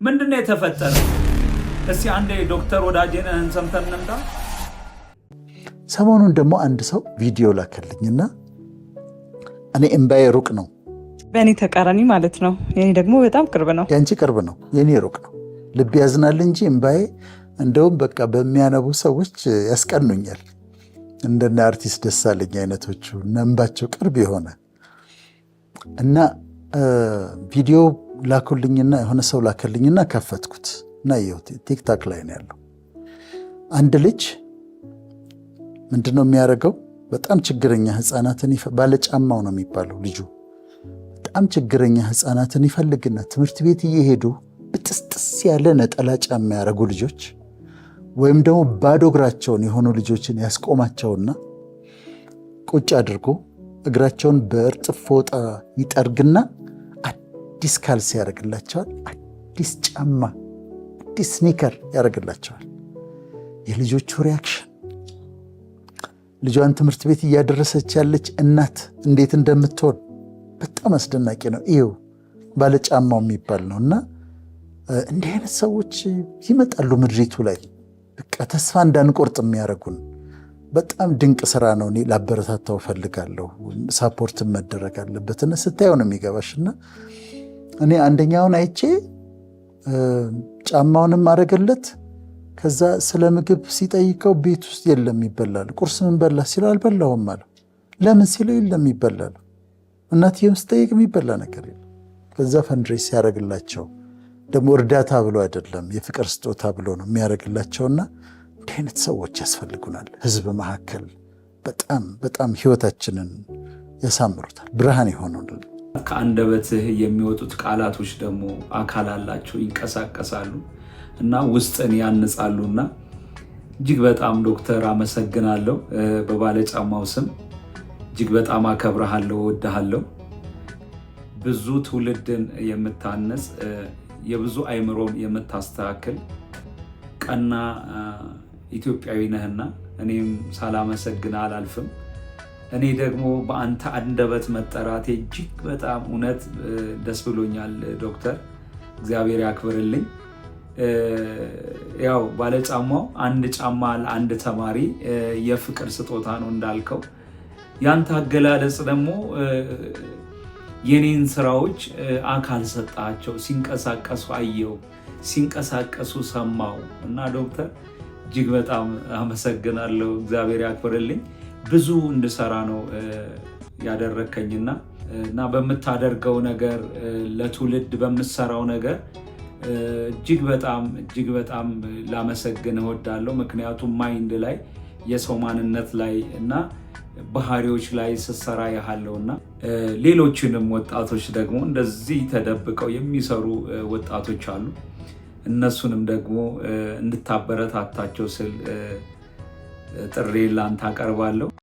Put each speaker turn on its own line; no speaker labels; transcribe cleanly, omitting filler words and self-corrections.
ምንድነው የተፈጠረው? እስቲ አንዴ ዶክተር ወዳጄነህን ሰምተን እንምጣ።
ሰሞኑን ደግሞ አንድ ሰው ቪዲዮ ላከልኝና እኔ እምባዬ ሩቅ ነው።
በእኔ ተቃራኒ ማለት ነው። የኔ ደግሞ በጣም ቅርብ ነው።
ያንቺ ቅርብ ነው፣ የኔ ሩቅ ነው። ልብ ያዝናል እንጂ እምባዬ እንደውም በቃ በሚያነቡ ሰዎች ያስቀኑኛል። እንደነ አርቲስት ደሳለኝ አይነቶቹ እንባቸው ቅርብ የሆነ እና ቪዲዮ ላኩልኝና የሆነ ሰው ላከልኝና ከፈትኩት እና ይኸውት ቲክታክ ላይ ነው ያለው። አንድ ልጅ ምንድነው የሚያደርገው? በጣም ችግረኛ ህፃናትን ባለጫማው ነው የሚባለው ልጁ። በጣም ችግረኛ ህፃናትን ይፈልግና ትምህርት ቤት እየሄዱ ብጥስጥስ ያለ ነጠላ ጫማ ያደረጉ ልጆች ወይም ደግሞ ባዶ እግራቸውን የሆኑ ልጆችን ያስቆማቸውና ቁጭ አድርጎ እግራቸውን በእርጥብ ፎጣ ይጠርግና አዲስ ካልሲ ያደርግላቸዋል፣ አዲስ ጫማ፣ አዲስ ስኒከር ያደርግላቸዋል። የልጆቹ ሪያክሽን ልጇን ትምህርት ቤት እያደረሰች ያለች እናት እንዴት እንደምትሆን በጣም አስደናቂ ነው። ይኸው ባለጫማው የሚባል ነው። እና እንዲህ አይነት ሰዎች ይመጣሉ ምድሪቱ ላይ በቃ ተስፋ እንዳንቆርጥ የሚያደርጉን በጣም ድንቅ ስራ ነው። እኔ ላበረታታው እፈልጋለሁ። ሳፖርት መደረግ አለበትና ስታየው ነው የሚገባሽና እኔ አንደኛውን አይቼ ጫማውንም አረገለት። ከዛ ስለ ምግብ ሲጠይቀው ቤት ውስጥ የለም ይበላል። ቁርስ ምን በላ ሲለው አልበላሁም አለው። ለምን ሲለው የለም ይበላል። እናትየውም ስጠይቅ የሚበላ ነገር የለም። ከዛ ፈንድሬስ ያደረግላቸው ደግሞ እርዳታ ብሎ አይደለም የፍቅር ስጦታ ብሎ ነው የሚያደርግላቸውና እንዲህ አይነት ሰዎች ያስፈልጉናል። ህዝብ መካከል በጣም በጣም ህይወታችንን ያሳምሩታል፣ ብርሃን ይሆኑልን።
ከአንደበትህ የሚወጡት ቃላቶች ደግሞ አካል አላቸው፣ ይንቀሳቀሳሉ እና ውስጥን ያንጻሉና እጅግ በጣም ዶክተር አመሰግናለሁ። በባለጫማው ስም እጅግ በጣም አከብረሃለሁ፣ እወድሃለሁ። ብዙ ትውልድን የምታነጽ የብዙ አይምሮም የምታስተካክል ቀና ኢትዮጵያዊ ነህና እኔም ሳላመሰግን አላልፍም። እኔ ደግሞ በአንተ አንደበት መጠራቴ እጅግ በጣም እውነት ደስ ብሎኛል ዶክተር፣ እግዚአብሔር ያክብርልኝ። ያው ባለጫማው አንድ ጫማ ለአንድ ተማሪ የፍቅር ስጦታ ነው እንዳልከው። ያንተ አገላለጽ ደግሞ የኔን ስራዎች አካል ሰጣቸው፣ ሲንቀሳቀሱ አየው፣ ሲንቀሳቀሱ ሰማው እና ዶክተር እጅግ በጣም አመሰግናለሁ፣ እግዚአብሔር ያክብርልኝ። ብዙ እንድሰራ ነው ያደረከኝና እና በምታደርገው ነገር ለትውልድ በምትሰራው ነገር እጅግ በጣም ላመሰግን እወዳለሁ። ምክንያቱም ማይንድ ላይ የሰው ማንነት ላይ እና ባህሪዎች ላይ ስትሰራ ያለውና ሌሎችንም ወጣቶች ደግሞ እንደዚህ ተደብቀው የሚሰሩ ወጣቶች አሉ። እነሱንም ደግሞ እንድታበረታታቸው ስል ጥሪ ላንተ አቀርባለሁ።